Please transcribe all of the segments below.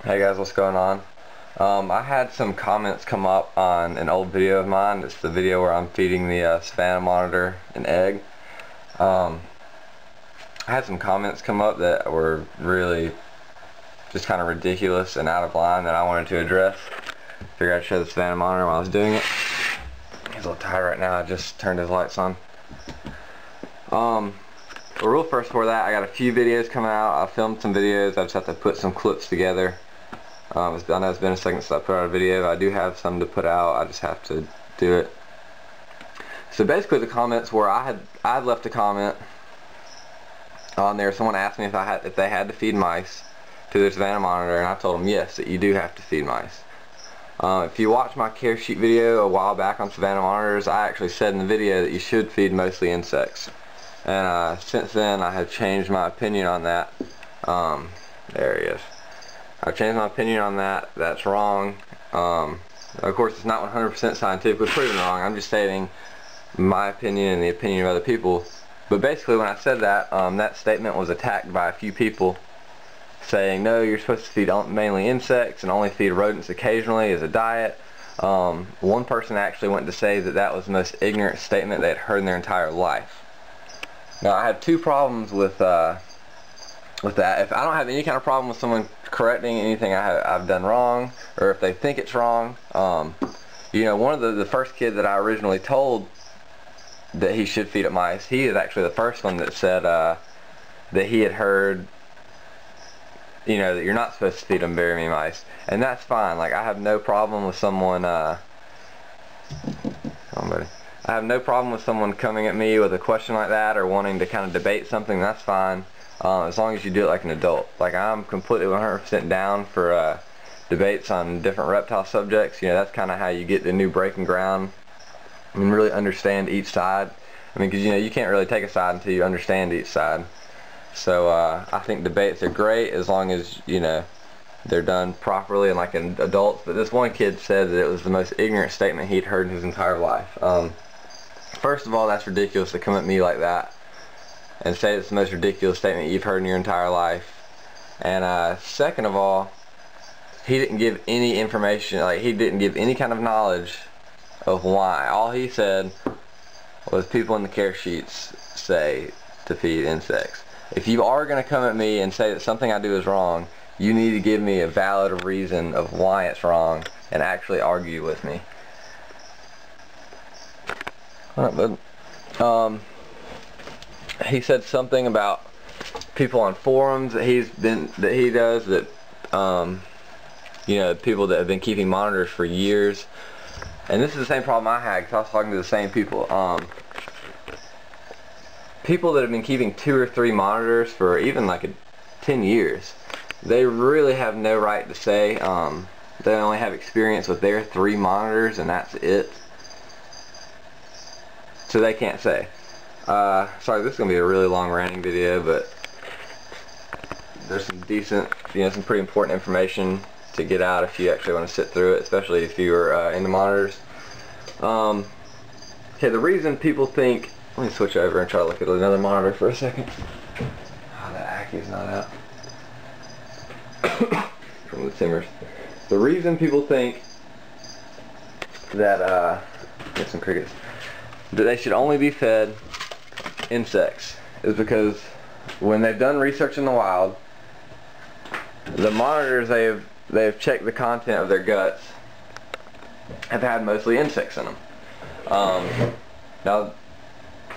Hey guys, what's going on? I had some comments come up on an old video of mine. It's the video where I'm feeding the Savannah monitor an egg. I had some comments come up that were really just kind of ridiculous and out of line that I wanted to address. Figured I'd show the Savannah monitor while I was doing it. He's a little tired right now. I just turned his lights on. But real first before that, I got a few videos coming out. I filmed some videos. I just have to put some clips together. I know it's been a second since I put out a video. I do have some to put out. I just have to do it. So basically, the comments were I had left a comment on there. Someone asked me if they had to feed mice to the Savannah monitor, and I told them yes, that you do have to feed mice. If you watch my care sheet video a while back on Savannah monitors, I actually said in the video that you should feed mostly insects. And since then, I have changed my opinion on that. There he is. I've changed my opinion on that. That's wrong. Of course, it's not 100% scientifically proven wrong. I'm just stating my opinion and the opinion of other people. But basically, when I said that, that statement was attacked by a few people saying, no, you're supposed to feed mainly insects and only feed rodents occasionally as a diet. One person actually went to say that that was the most ignorant statement they had heard in their entire life. Now, I have two problems with that. If I don't have any kind of problem with someone correcting anything I've done wrong, or if they think it's wrong, you know, one of the first kid that I originally told that he should feed at mice, he is actually the first one that said that he had heard, you know, that you're not supposed to feed them very many mice, and that's fine. Like, I have no problem with someone. I have no problem with someone coming at me with a question like that or wanting to kind of debate something. That's fine, as long as you do it like an adult. Like, I'm completely 100% down for debates on different reptile subjects. You know, that's kind of how you get the new breaking ground and really understand each side. I mean, because, you know, you can't really take a side until you understand each side. So I think debates are great as long as, you know, they're done properly and like an adults. But this one kid said that it was the most ignorant statement he'd heard in his entire life. First of all, that's ridiculous to come at me like that and say it's the most ridiculous statement you've heard in your entire life. And second of all, he didn't give any information, like he didn't give any kind of knowledge of why. All he said was people in the care sheets say to feed insects. If you are going to come at me and say that something I do is wrong, you need to give me a valid reason of why it's wrong and actually argue with me. Alright, bud. He said something about people on forums that he does that, you know, people that have been keeping monitors for years. And this is the same problem I had because I was talking to the same people. People that have been keeping 2 or 3 monitors for even like 10 years, they really have no right to say. They only have experience with their 3 monitors and that's it. So they can't say. Sorry, this is going to be a really long ranting video, but there's some decent, you know, some pretty important information to get out if you actually want to sit through it, especially if you're into monitors. Okay, the reason people think, let me switch over and try to look at another monitor for a second. Oh, that Aki's not out. From the Timbers. The reason people think that, get some crickets, that they should only be fed insects is because when they've done research in the wild, the monitors they've checked the content of their guts have had mostly insects in them. Now,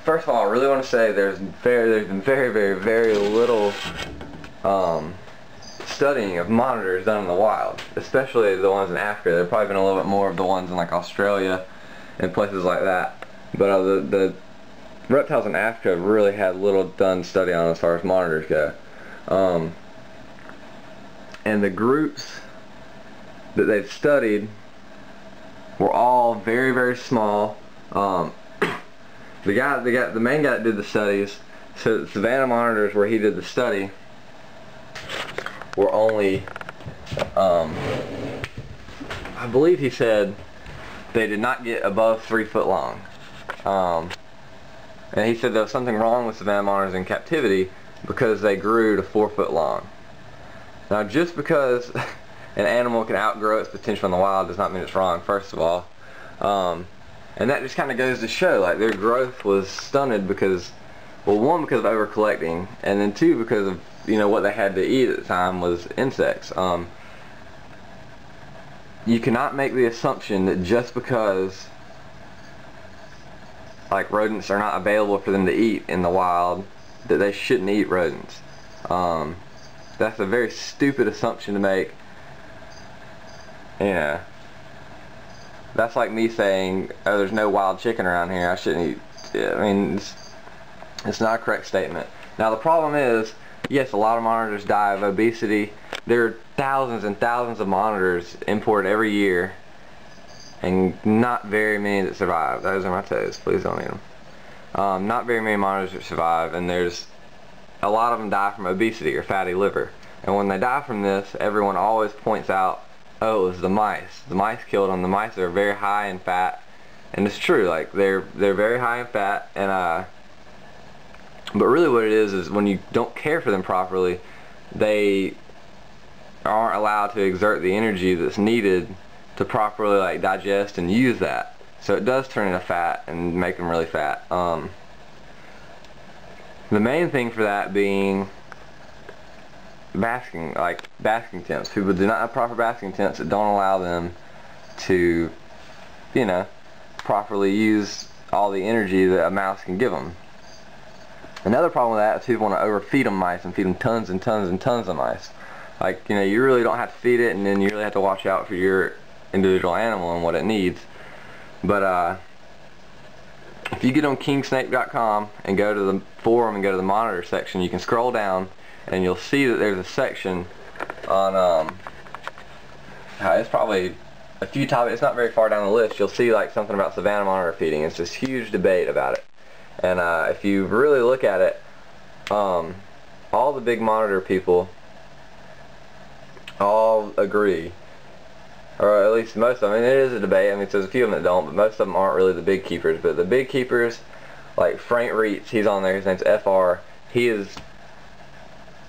first of all, I really want to say there's been very little studying of monitors done in the wild, especially the ones in Africa. There's probably been a little bit more of the ones in like Australia and places like that. But the reptiles in Africa really had little done study on as far as monitors go. And the groups that they've studied were all very small. The main guy that did the studies, so the Savannah monitors where he did the study were only, I believe he said they did not get above 3 foot long. And he said there was something wrong with Savannah monitors in captivity because they grew to 4 foot long. Now, just because an animal can outgrow its potential in the wild does not mean it's wrong, first of all. And that just kind of goes to show, like, their growth was stunted because, well, one, because of over collecting, and then two, because of, you know, what they had to eat at the time was insects. You cannot make the assumption that just because, like, rodents are not available for them to eat in the wild, that they shouldn't eat rodents. That's a very stupid assumption to make. You know, that's like me saying, oh, there's no wild chicken around here, I shouldn't eat. Yeah, I mean, it's not a correct statement. Now the problem is, yes, a lot of monitors die of obesity. There are thousands and thousands of monitors imported every year, and not very many that survive. Those are my toes, please don't eat them. Not very many monitors that survive, and there's a lot of them die from obesity or fatty liver. And when they die from this, everyone always points out, oh, it was the mice. The mice killed them. The mice are very high in fat, and it's true. Like, they're very high in fat, and but really what it is when you don't care for them properly, they aren't allowed to exert the energy that's needed to properly, like, digest and use that. So it does turn into fat and make them really fat. The main thing for that being basking temps. People do not have proper basking temps that don't allow them to, you know, properly use all the energy that a mouse can give them. Another problem with that is people want to overfeed them mice and feed them tons and tons and tons of mice. Like, you know, you really don't have to feed it, and then you really have to watch out for your individual animal and what it needs. But if you get on kingsnake.com and go to the forum and go to the monitor section, you can scroll down and you'll see that there's a section on it's probably a few topics. It's not very far down the list. You'll see, like, something about savanna monitor feeding. It's this huge debate about it, and if you really look at it, all the big monitor people all agree, or at least most of them. I mean, it is a debate. I mean, there's a few of them that don't, but most of them aren't really the big keepers. But the big keepers, like Frank Retes, he's on there. His name's FR. He is,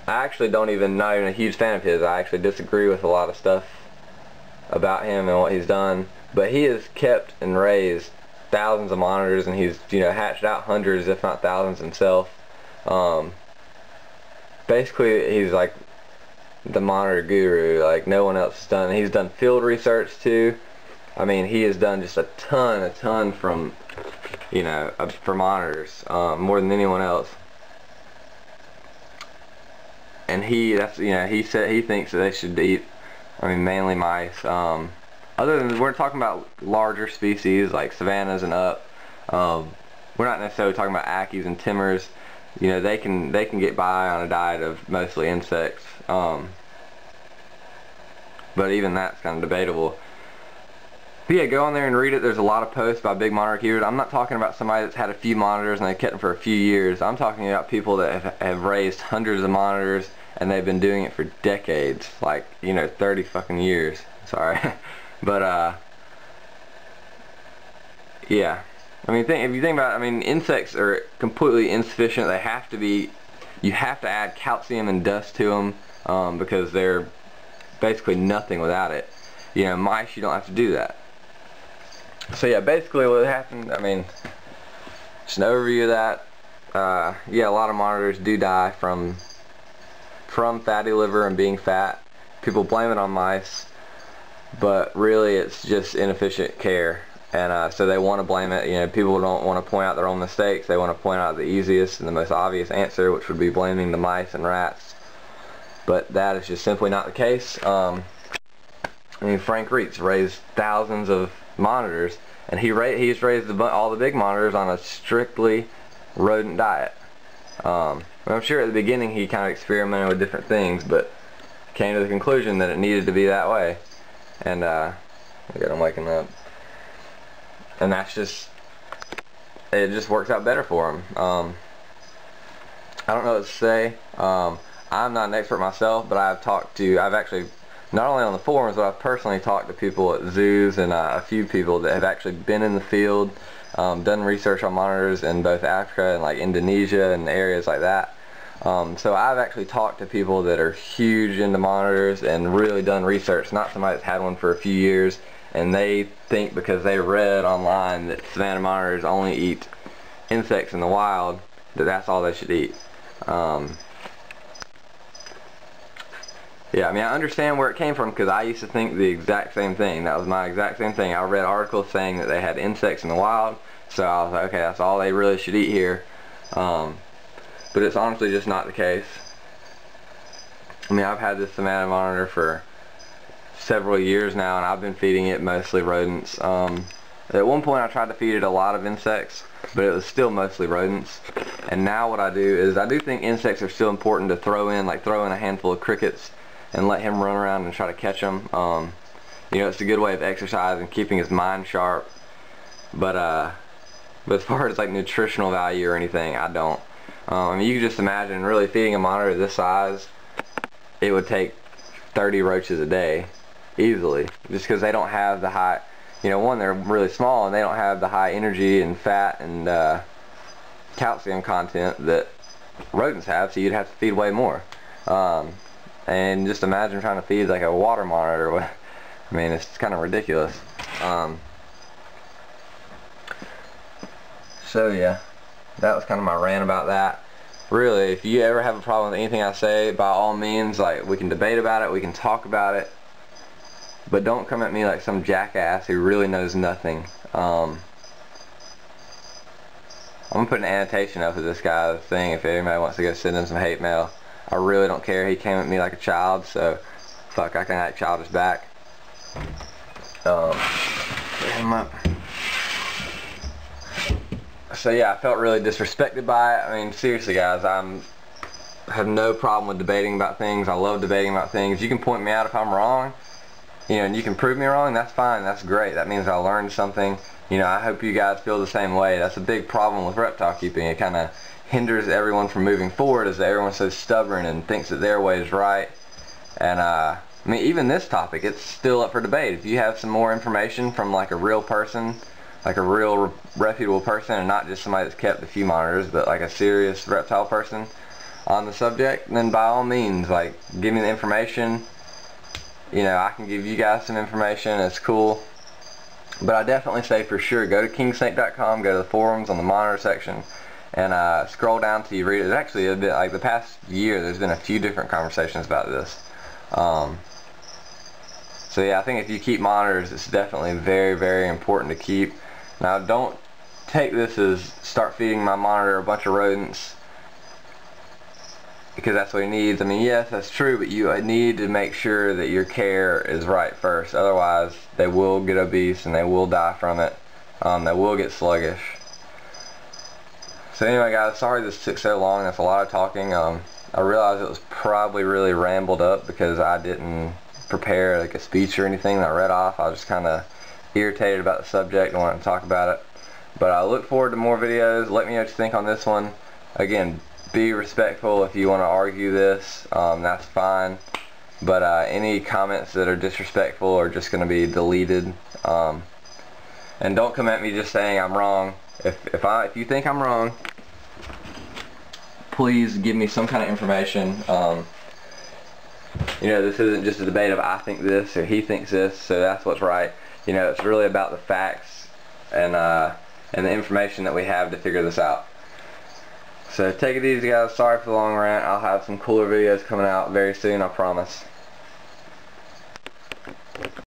I actually not even a huge fan of his. I actually disagree with a lot of stuff about him and what he's done. But he has kept and raised thousands of monitors, and he's, you know, hatched out hundreds, if not thousands himself. Basically, he's like the monitor guru, like no one else has done. He's done field research too. I mean, he has done just a ton from, you know, for monitors, more than anyone else. And he said he thinks that they should eat, I mean, mainly mice. Other than, we're talking about larger species like savannas and up. We're not necessarily talking about ackies and timmers. You know, they can get by on a diet of mostly insects. But even that's kind of debatable. But yeah, go on there and read it. There's a lot of posts by big monitor keepers. I'm not talking about somebody that's had a few monitors and they've kept them for a few years. I'm talking about people that have raised hundreds of monitors, and they've been doing it for decades, like, you know, 30 fucking years. Sorry. But yeah, I mean, if you think about it, I mean, insects are completely insufficient. They have to be, you have to add calcium and dust to them, because they're basically nothing without it. You know, mice, you don't have to do that. So yeah, basically what happened, I mean, just an overview of that. Yeah, a lot of monitors do die from fatty liver and being fat. People blame it on mice, but really it's just inefficient care. And so they want to blame it. You know, people don't want to point out their own mistakes. They want to point out the easiest and the most obvious answer, which would be blaming the mice and rats. But that is just simply not the case. I mean, Frank Retes raised thousands of monitors, and he's raised all the big monitors on a strictly rodent diet. I'm sure at the beginning he kind of experimented with different things, but came to the conclusion that it needed to be that way. And look at him waking up. And that's just, it just works out better for him. I don't know what to say. I'm not an expert myself, but I've actually, not only on the forums, but I've personally talked to people at zoos and a few people that have actually been in the field, done research on monitors in both Africa and like Indonesia and areas like that. So I've actually talked to people that are huge into monitors and really done research, not somebody that's had one for a few years, and they think because they read online that savanna monitors only eat insects in the wild, that that's all they should eat. Yeah, I mean, I understand where it came from because I used to think the exact same thing. That was my exact same thing. I read articles saying that they had insects in the wild, so I was like, okay, that's all they really should eat here. But it's honestly just not the case. I mean, I've had this savanna monitor for several years now, and I've been feeding it mostly rodents. At one point I tried to feed it a lot of insects, but it was still mostly rodents. And now what I do is, I do think insects are still important to throw in, like throw in a handful of crickets and let him run around and try to catch them. You know, it's a good way of exercise and keeping his mind sharp. But as far as like nutritional value or anything, I don't. I mean, you can just imagine really feeding a monitor this size, it would take 30 roaches a day, easily. Just because they don't have the high, you know, one, they're really small and they don't have the high energy and fat and calcium content that rodents have, so you'd have to feed way more. And just imagine trying to feed like a water monitor. I mean, it's kind of ridiculous. So yeah, that was kind of my rant about that. Really, if you ever have a problem with anything I say, by all means, like, we can debate about it, we can talk about it, but don't come at me like some jackass who really knows nothing. I'm gonna put an annotation up of this guy's thing if anybody wants to go send him some hate mail. I really don't care. He came at me like a child, so fuck, I can act childish back. So yeah, I felt really disrespected by it. I mean, seriously guys, I have no problem with debating about things. I love debating about things. You can point me out if I'm wrong, you know, and you can prove me wrong, that's fine, that's great. That means I learned something. You know, I hope you guys feel the same way. That's a big problem with reptile keeping. It kind of hinders everyone from moving forward, as everyone's so stubborn and thinks that their way is right. And I mean, even this topic, it's still up for debate. If you have some more information from like a real person, like a real reputable person, and not just somebody that's kept a few monitors, but like a serious reptile person on the subject, then by all means, like, give me the information. You know, I can give you guys some information. It's cool. But I definitely say for sure, go to kingsnake.com, go to the forums on the monitor section, and scroll down till you read it. There's actually a bit, like the past year, there's been a few different conversations about this. So yeah, I think if you keep monitors, it's definitely very, very important to keep. Now, don't take this as start feeding my monitor a bunch of rodents because that's what he needs. I mean, yes, that's true, but you need to make sure that your care is right first. Otherwise, they will get obese and they will die from it. They will get sluggish. So anyway, guys, sorry this took so long. That's a lot of talking. I realized it was probably really rambled up because I didn't prepare like a speech or anything that I read off. I was just kind of irritated about the subject and wanted to talk about it. But I look forward to more videos. Let me know what you think on this one. Again, be respectful. If you want to argue this, that's fine. But any comments that are disrespectful are just going to be deleted. And don't come at me just saying I'm wrong. If you think I'm wrong, please give me some kind of information. You know, this isn't just a debate of I think this or he thinks this, so that's what's right. You know, it's really about the facts and the information that we have to figure this out. So take it easy, guys. Sorry for the long rant. I'll have some cooler videos coming out very soon, I promise.